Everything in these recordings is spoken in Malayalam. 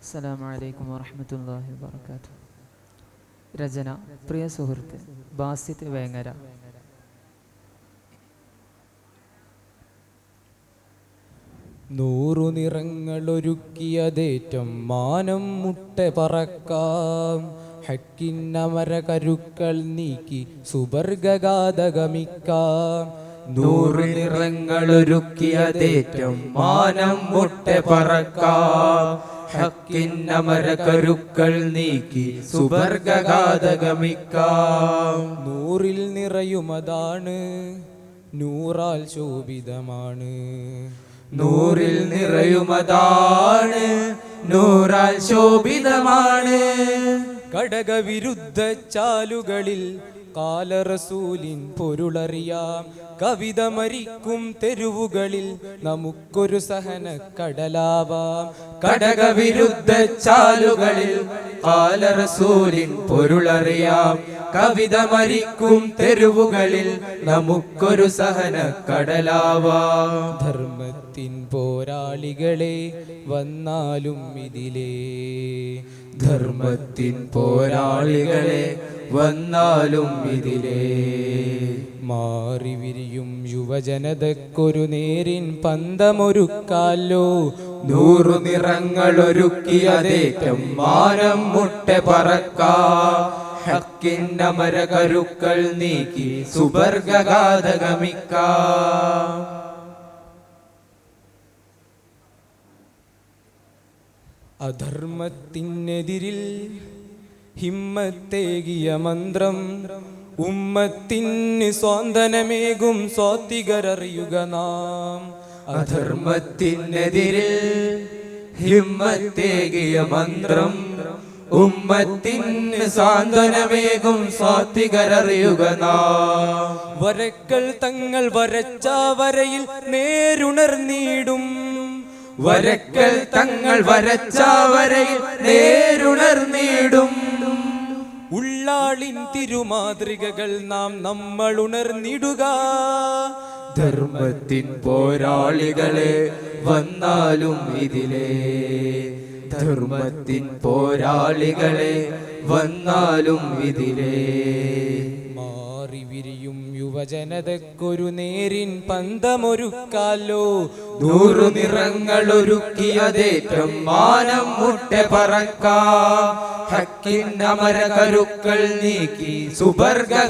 അസ്സലാമു അലൈക്കും വറഹ്മത്തുള്ളാഹി വബറകാതുഹു. രചന പ്രിയ സുഹൃത്ത് ബാസിത്ത് വേങ്ങര. നൂറു നിറങ്ങളൊരുക്കിയതേറ്റം മാനം മുട്ടെ പറക്കാം. ഹക്കിന്നമര കരുക്കൾ നീക്കി സുബർഗാതഗമിക്കാം. നൂറ് നിറങ്ങളൊരുക്കിയതേറ്റം മാനം മുട്ടെ പറക്കാം. ഹക്കിന്നമര കരുക്കൾ നീക്കി സുബർഗാതഗമിക്കാം. നൂറിൽ നിറയുമതാണ് നൂറാൽ ശോഭിതമാണ്. നൂറിൽ നിറയുമതാണ് നൂറാൽ ശോഭിതമാണ്. ഘടകവിരുദ്ധ ചാലുകളിൽ കാലറസൂലിൻ പൊരുളറിയാം. കവിത മരിക്കും തെരുവുകളിൽ നമുക്കൊരു സഹന കടലാവാം. ഘടകവിരുദ്ധ ചാലുകളിൽ കാലറസൂലിൻ പൊരുളറിയാം. കവിത മരിക്കും തെരുവുകളിൽ നമുക്കൊരു സഹന കടലാവാം. ധർമ്മത്തിൻ പോരാളികളെ വന്നാലും ഇതിലേ. ധർമ്മത്തിൻ പോരാളികളെ വന്നാലും ഇതിലേ. മാറി വിരിയും യുവജനതക്കൊരു നേരിൻ പന്തമൊരുക്കാലോ. നൂറു നിറങ്ങളൊരുക്കിയതേറ്റം മാനം മുട്ടെ പറക്കാം. ഹക്കിന്നമര കരുക്കൾ നീക്കി സുബർഗാതഗമിക്കാം. അധർമ്മത്തിനെതിരിൽ ഹിമ്മത്തേകിയ മന്ത്രം ഉമ്മത്തിന് സ്വാന്തനമേകും സ്വാത്വികരറിയുക നാം. അധർമ്മത്തിനെതിരിൽ ഹിമ്മത്തേകിയ മന്ത്രം ഉമ്മത്തിന് സാന്ത്വനമേകും സ്വാത്വികരറിയുക നാം. വരക്കൾ തങ്ങൾ വരച്ച വരയിൽ നേരുണർന്നീടും. വരക്കൽ തങ്ങൾ വരച്ച വരയിൽ നേരുണർന്നീടും. ഉള്ളാളിൻ തിരുമാതൃകകൾ നാം നമ്മൾ ഉണർന്നിടുക. ധർമ്മത്തിൻ പോരാളികളെ വന്നാലും ഇതിലേ. ധർമ്മത്തിൻ പോരാളികളെ വന്നാലും ഇതിലേ. മാറി വിരിയും യുവജനതക്കൊരു നേരിൻ പന്തമൊരുക്കാലോ. നൂറു നിറങ്ങളൊരുക്കിയതേറ്റം മാനം മുട്ടെ പറക്കാം. ഹക്കിന്നമര കരുക്കൾ നീക്കി സുബർഗാതഗമിക്കാം.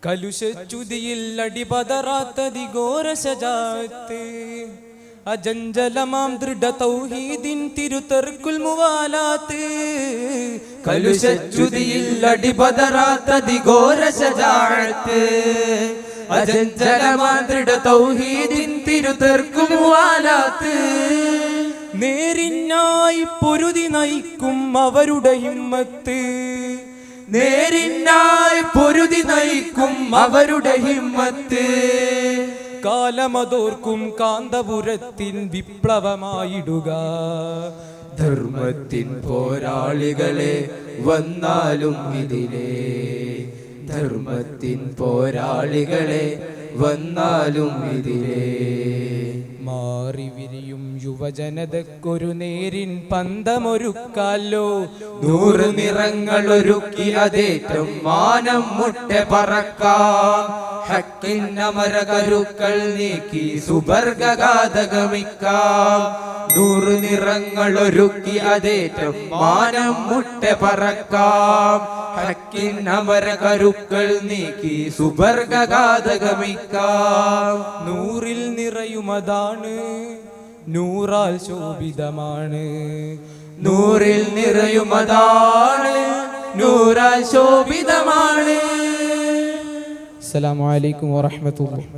കലുഷച്യുതിയിൽ അടിപതറാത്തതിഘോര ശജാഅത്ത്. അജഞ്ചലമാം ദൃഢ തൗഹീദിൻ തിരുതർക്കുൽ മുവാലാത്ത്. കലുഷച്യുതിയിൽ അടിപതറാത്തതിഘോര ശജാഅത്ത്. അജഞ്ചലമാം ദൃഢ തൗഹീദിൻ തിരുതർക്കുൽ മുവാലാത്ത്. നേരിനായി പൊരുതി നയിക്കും അവരുടെ ഹിമ്മത്ത്. നേരിനായി പൊരുതി നയിക്കും അവരുടെ ഹിമ്മത്ത്. കാലമതോർക്കും കാന്തപുരത്തിൻ വിപ്ലവമായിടുക. ധർമ്മത്തിൻ പോരാളികളെ വന്നാലും ഇതിലേ. ധർമ്മത്തിൻ പോരാളികളെ വന്നാലും ഇതിലേ. മാറി വിരിയും യുവജനതക്കൊരു നേരിൻ പന്തമൊരുക്കാലോ. നൂറ് നിറങ്ങളൊരുക്കിയതേറ്റം മാനം മുട്ടെ പറക്കാം. ഹക്കിന്നമര കരുക്കൾ നീക്കി സുബർഗാതഗമിക്കാം. നൂറ് നിറങ്ങളൊരുക്കിയതേറ്റം മാനം മുട്ടെ പറക്കാം. ഹക്കിന്നമര കരുക്കൾ നീക്കി സുബർഗാതഗമിക്കാം. നൂറിൽ നിറയുമതാണ് നൂറാൽ ശോഭിതമാണ്. നൂറിൽ നിറയുമതാണ് നൂറാൽ ശോഭിതമാണ്. അസ്സലാമു അലൈക്കും വറഹ്മത്തുള്ളാഹി.